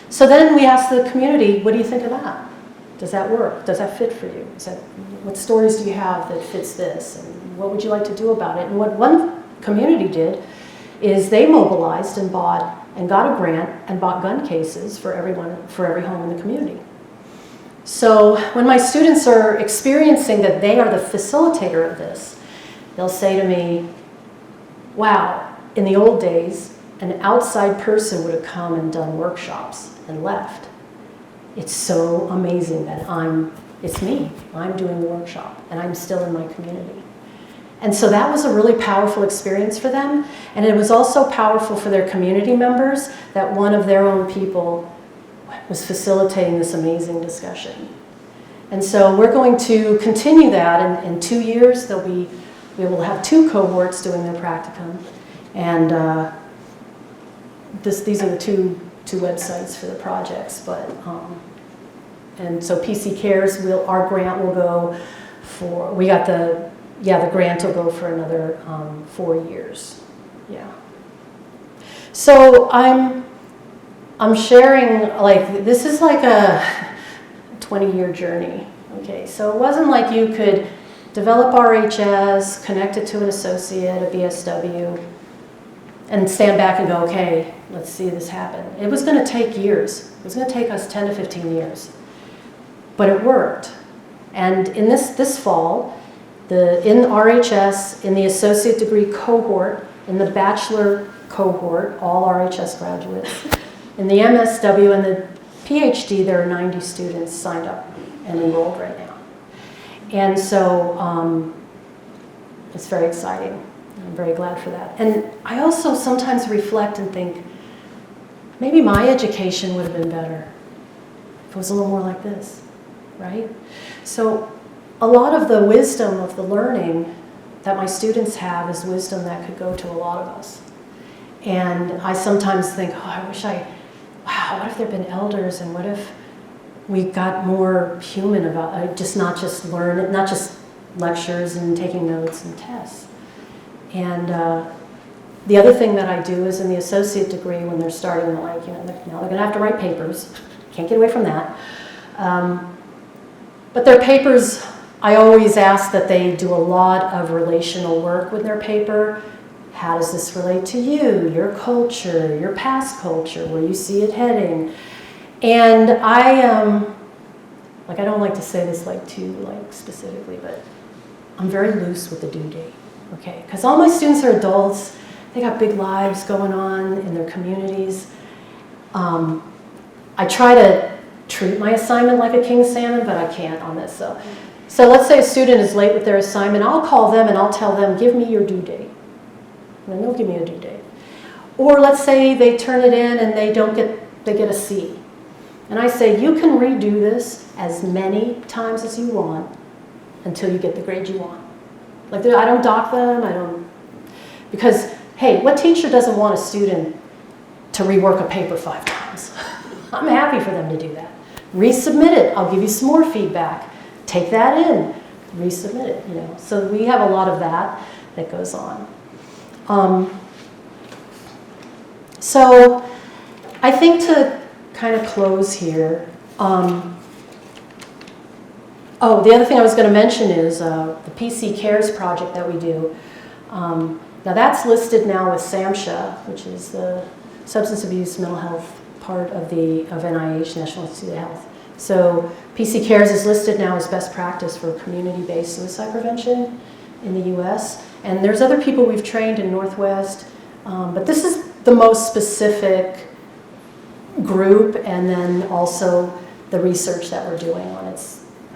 So then we asked the community, what do you think of that? Does that work? Does that fit for you? What stories do you have that fits this? And what would you like to do about it? And what one community did is they mobilized and bought and got a grant and bought gun cases for every home in the community. So when my students are experiencing that they are the facilitator of this, they'll say to me, wow, in the old days, an outside person would have come and done workshops and left. It's so amazing that it's me. I'm doing the workshop and I'm still in my community. And so that was a really powerful experience for them. And it was also powerful for their community members that one of their own people was facilitating this amazing discussion. And so we're going to continue that. In 2 years, we will have 2 cohorts doing their practicum. And these are the two websites for the projects. And so PC Cares, our grant will go for, the grant will go for another 4 years. Yeah. So I'm sharing, like, this is like a 20-year journey. Okay, so it wasn't like you could develop RHS, connect it to an associate, a BSW, and stand back and go, okay, let's see this happen. It was going to take years. It was going to take us 10 to 15 years. but it worked. And in this fall, in RHS, in the associate degree cohort, in the bachelor cohort, all RHS graduates, in the MSW and the PhD, there are 90 students signed up and enrolled right now. And so it's very exciting. I'm very glad for that. And I also sometimes reflect and think, maybe my education would have been better if it was a little more like this, right? So a lot of the wisdom of the learning that my students have is wisdom that could go to a lot of us. And I sometimes think, oh, I wish wow, what if there had been elders, and what if we got more human about not just lectures and taking notes and tests. And the other thing that I do is in the associate degree, when they're starting, now they're going to have to write papers. Can't get away from that. But their papers, I always ask that they do a lot of relational work with their paper. How does this relate to you, your culture, your past culture, where you see it heading? And I don't like to say this too specifically, but I'm very loose with the due date, okay? Because all my students are adults. They got big lives going on in their communities. I try to treat my assignment like a king salmon, but I can't on this. So let's say a student is late with their assignment. I'll call them and I'll tell them, give me your due date. And then they'll give me a due date. Or let's say they turn it in and they get a C. And I say, you can redo this as many times as you want until you get the grade you want. I don't dock them, because, hey, what teacher doesn't want a student to rework a paper 5 times? I'm happy for them to do that. Resubmit it, I'll give you some more feedback. Take that in, resubmit it, So we have a lot of that goes on. So I think to kind of close here, the other thing I was going to mention is the PC Cares project that we do. Now that's listed now with SAMHSA, which is the Substance Abuse Mental Health part of NIH, National Institute of Health. So PC Cares is listed now as best practice for community-based suicide prevention in the US. And there's other people we've trained in Northwest, but this is the most specific group, and then also the research that we're doing on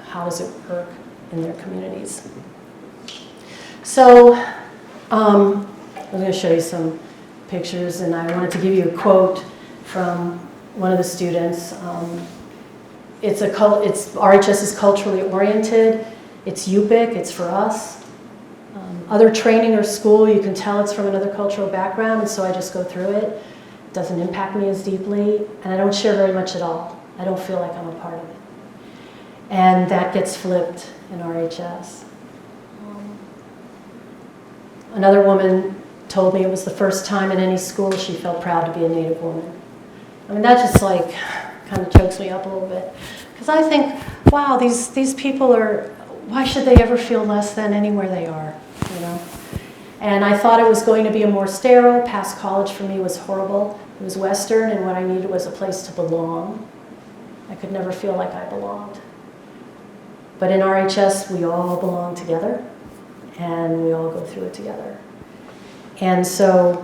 how does it work in their communities. So I'm going to show you some pictures, and I wanted to give you a quote from one of the students. RHS is culturally oriented. It's UPIC, it's for us. Other training or school, you can tell it's from another cultural background, and so I just go through it. It doesn't impact me as deeply, and I don't share very much at all. I don't feel like I'm a part of it. And that gets flipped in RHS. Another woman told me it was the first time in any school she felt proud to be a Native woman. I mean, that just kind of chokes me up a little bit. Because I think, wow, these people why should they ever feel less than anywhere they are, And I thought it was going to be a more sterile. Past college for me was horrible. It was Western, and what I needed was a place to belong. I could never feel like I belonged. But in RHS, we all belong together, and we all go through it together. And so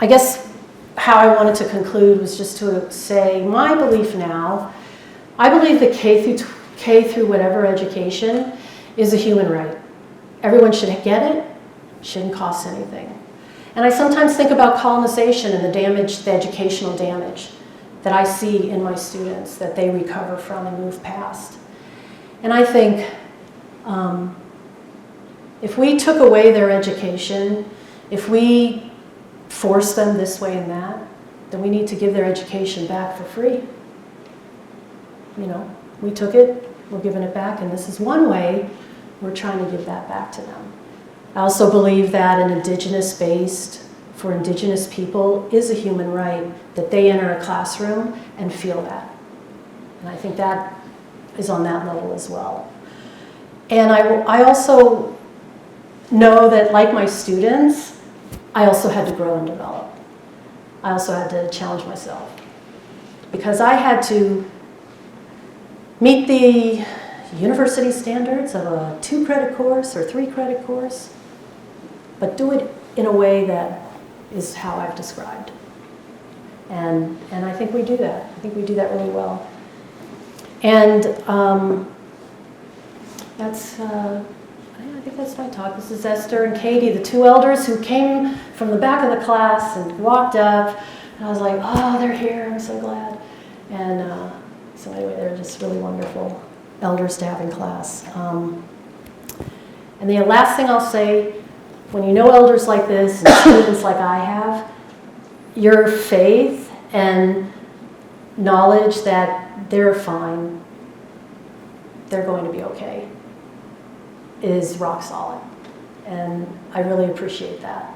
I guess how I wanted to conclude was just to say my belief now, I believe that K through whatever education is a human right. Everyone should get it. It shouldn't cost anything. And I sometimes think about colonization and the educational damage that I see in my students that they recover from and move past. And I think if we took away their education, if we forced them this way and that, then we need to give their education back for free. We took it, we're giving it back, and this is one way we're trying to give that back to them. I also believe that for Indigenous people is a human right that they enter a classroom and feel that. And I think that is on that level as well. And I also know that, like my students, I also had to grow and develop. I also had to challenge myself. Because I had to meet the university standards of a 2-credit course or 3-credit course, but do it in a way that is how I've described. And I think we do that. I think we do that really well. And I think that's my talk. This is Esther and Katie, the 2 elders who came from the back of the class and walked up. And I was like, oh, they're here. I'm so glad. And so anyway, they're just really wonderful elders to have in class. And the last thing I'll say, when you know elders like this and students like I have, your faith and knowledge that they're fine, they're going to be okay, is rock solid. And I really appreciate that.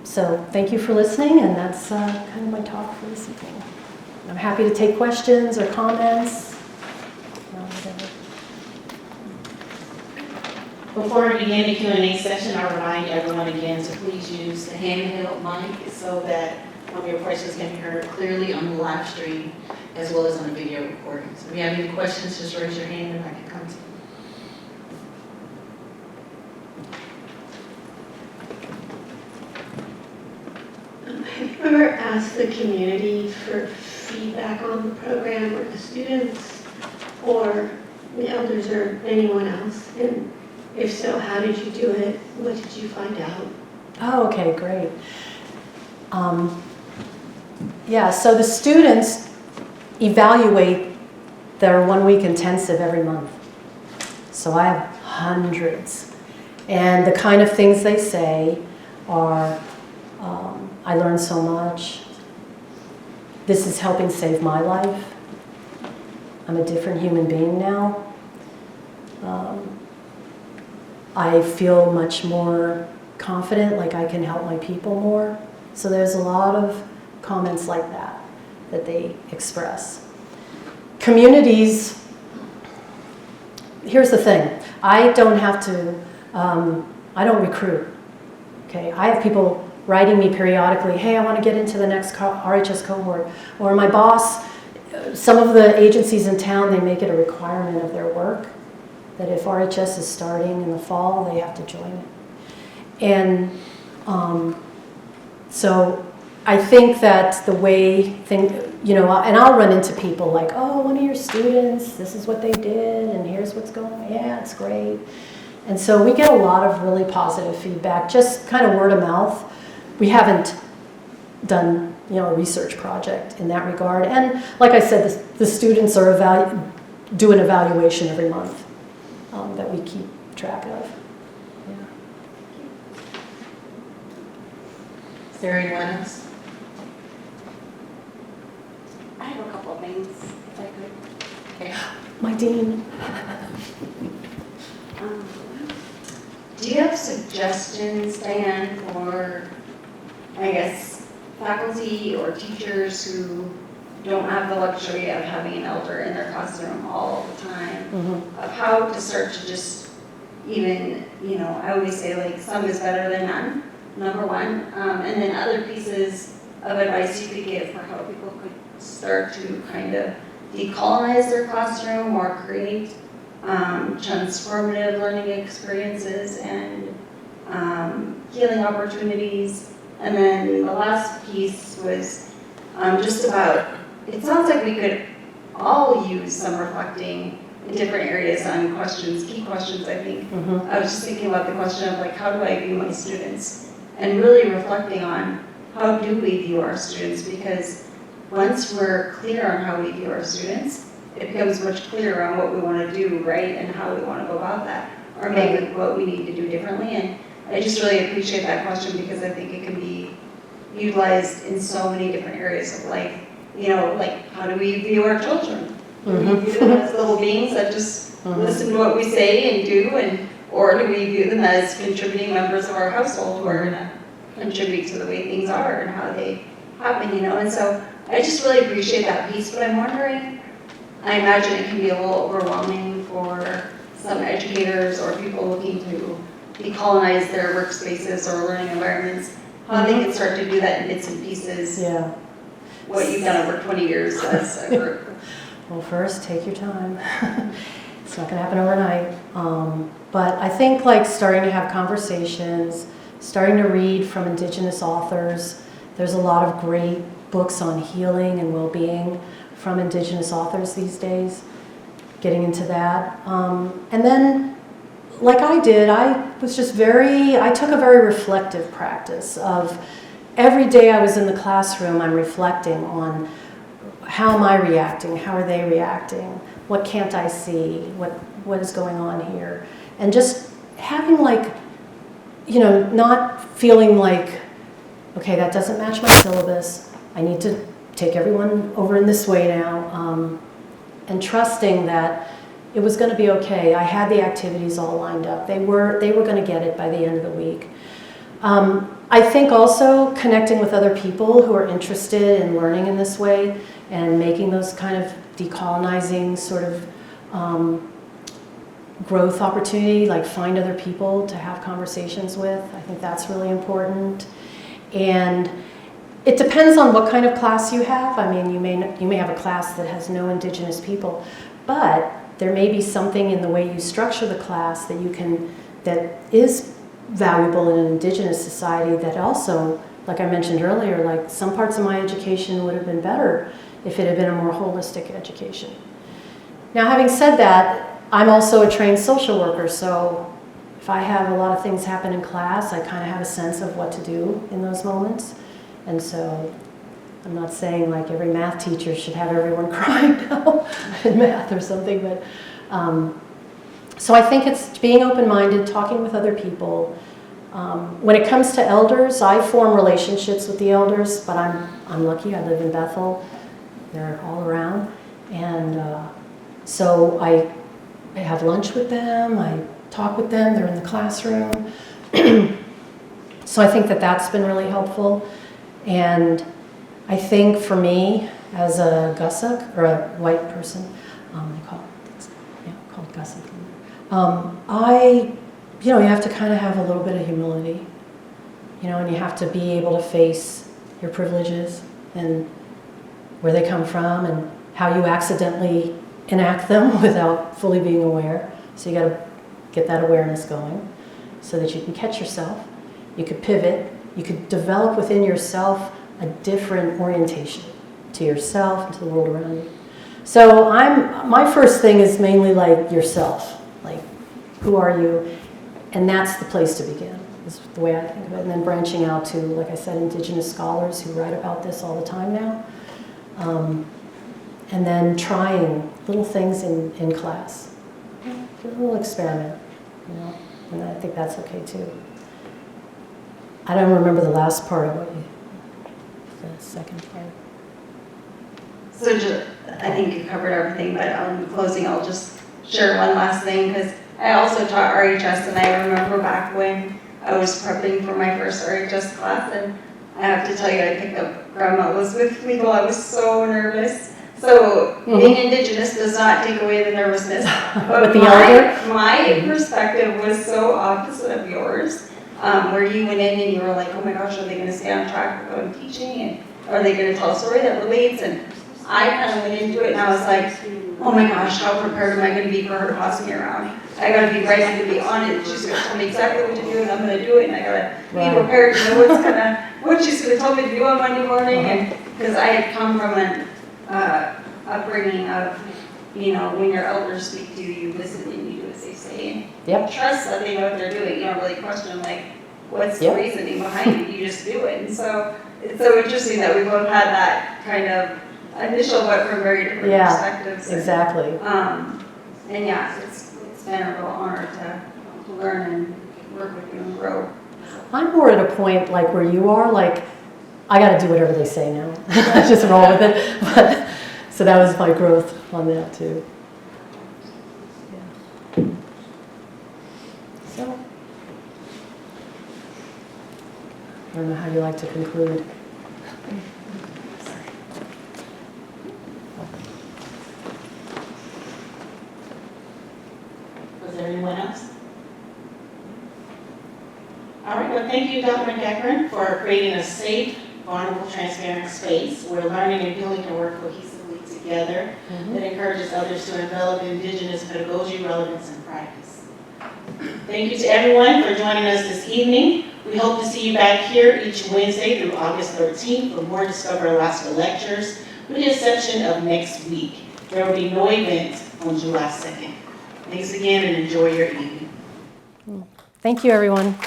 So thank you for listening, and that's kind of my talk for this evening. I'm happy to take questions or comments. Before we begin the Q&A session, I'll remind everyone again to please use the handheld mic so that your questions can be heard clearly on the live stream as well as on the video recording. So if you have any questions, just raise your hand and I can come to you. Have you ever asked the community for feedback on the program, or the students, or the elders, or anyone else? And if so, how did you do it? What did you find out? Oh, okay, great. Yeah, so the students evaluate their 1-week intensive every month. So I have hundreds. And the kind of things they say are, I learned so much. This is helping save my life. I'm a different human being now. I feel much more confident, like I can help my people more. So there's a lot of comments like that that they express. Communities, here's the thing. I don't have to, I don't recruit, okay? I have people writing me periodically, hey, I want to get into the next RHS cohort. Or my boss, some of the agencies in town, they make it a requirement of their work that if RHS is starting in the fall, they have to join it. And so I think that the way and I'll run into people like, oh, one of your students, this is what they did, and here's what's going on. Yeah, it's great. And so we get a lot of really positive feedback, just kind of word of mouth. We haven't done, a research project in that regard. And like I said, the students do an evaluation every month that we keep track of. Yeah. Is there anyone else? I have a couple of things, if I could. Okay. My dean. Do you have suggestions, Diane, for, I guess, faculty or teachers who don't have the luxury of having an elder in their classroom all the time, of how to start to just even, I always say like some is better than none, number one, and then other pieces of advice you could give for how people could start to kind of decolonize their classroom or create transformative learning experiences and healing opportunities. And then the last piece was just about, it sounds like we could all use some reflecting in different areas on questions, key questions, I think. I was just thinking about the question of like, how do I view my students? And really reflecting on how do we view our students, because once we're clear on how we view our students, it becomes much clearer on what we want to do, right, and how we want to go about that, or maybe what we need to do differently. And I just really appreciate that question because I think it can be utilized in so many different areas of life. Like how do we view our children? Do we view them as little beings that just listen to what we say and do, or do we view them as contributing members of our household who are going to contribute to the way things are and how they happen, And so I just really appreciate that piece, but I'm wondering, I imagine it can be a little overwhelming for some educators or people looking to decolonize their workspaces or learning environments, how they can start to do that in bits and pieces. Yeah. What you've done over 20 years as a group. Well, first, take your time. It's not going to happen overnight. But I think like starting to have conversations, starting to read from Indigenous authors. There's a lot of great books on healing and well-being from Indigenous authors these days, getting into that. And then, like I did, I took a very reflective practice of every day I was in the classroom, I'm reflecting on how am I reacting, how are they reacting, what can't I see, what is going on here. And just having like, you know, not feeling like, okay, that doesn't match my syllabus, I need to take everyone over in this way now, and trusting that it was going to be okay. I had the activities all lined up. They were going to get it by the end of the week. I think also connecting with other people who are interested in learning in this way and making those kind of decolonizing sort of growth opportunity, like find other people to have conversations with. I think that's really important. And it depends on what kind of class you have. I mean, you may have a class that has no Indigenous people, but there may be something in the way you structure the class that is valuable in an Indigenous society that also, like I mentioned earlier, like some parts of my education would have been better if it had been a more holistic education. Now, having said that, I'm also a trained social worker, so if I have a lot of things happen in class, I kind of have a sense of what to do in those moments. And so I'm not saying like every math teacher should have everyone crying now in math or something, but so I think it's being open-minded, talking with other people. When it comes to elders, I form relationships with the elders, but I'm lucky. I live in Bethel. They're all around, and so I have lunch with them. I talk with them. They're in the classroom. So I think that that's been really helpful. And I think for me, as a Gusuk, or a white person, called Gusuk, you have to kind of have a little bit of humility, and you have to be able to face your privileges and where they come from and how you accidentally enact them without fully being aware. So you got to get that awareness going so that you can catch yourself. You could pivot. You could develop within yourself a different orientation to yourself and to the world around you. So my first thing is mainly like yourself, like who are you? And that's the place to begin, is the way I think of it. And then branching out to, like I said, Indigenous scholars who write about this all the time now. And then trying little things in class. Do a little experiment, and I think that's okay too. I don't remember the last part of what the second part. So I think you covered everything, but in closing, I'll just share one last thing, because I also taught RHS, and I remember back when I was prepping for my first RHS class, and I have to tell you, I picked up Grandma Elizabeth Legal. I was so nervous. So being Indigenous does not take away the nervousness. But with the elder? My perspective was so opposite of yours, where you went in and you were like, oh my gosh, are they going to stay on track with what I'm teaching? And are they going to tell a story that relates? And I kind of went into it and I was like, oh my gosh, how prepared am I going to be for her to boss me around? I got to be ready to be on it. She's going to tell me exactly what to do, and I'm going to do it. And I got to be prepared to know what she's going to tell me to do on Monday morning. And because I had come from an upbringing of, when your elders speak to you, you listen and you do as they say. Yep. Trust that they know what they're doing. You don't really question like, what's the reasoning behind it? You just do it. And so it's so interesting that we both had that kind of initial, but from very different perspectives. Exactly. And yeah, it's been a real honor to learn and work with you and grow. I'm more at a point like where you are, like, I got to do whatever they say now. I just roll with it. But, so that was my growth on that too. Yeah. So, I don't know how you like to conclude. Was there anyone else? All right, well, thank you, Dr. McEachern, for creating a safe, vulnerable, transparent space where learning and healing can work cohesively together. together that encourages others to develop Indigenous pedagogy, relevance, and practice. Thank you to everyone for joining us this evening. We hope to see you back here each Wednesday through August 13th for more Discover Alaska lectures, with the exception of next week. There will be no event on July 2nd. Thanks again and enjoy your evening. Thank you, everyone.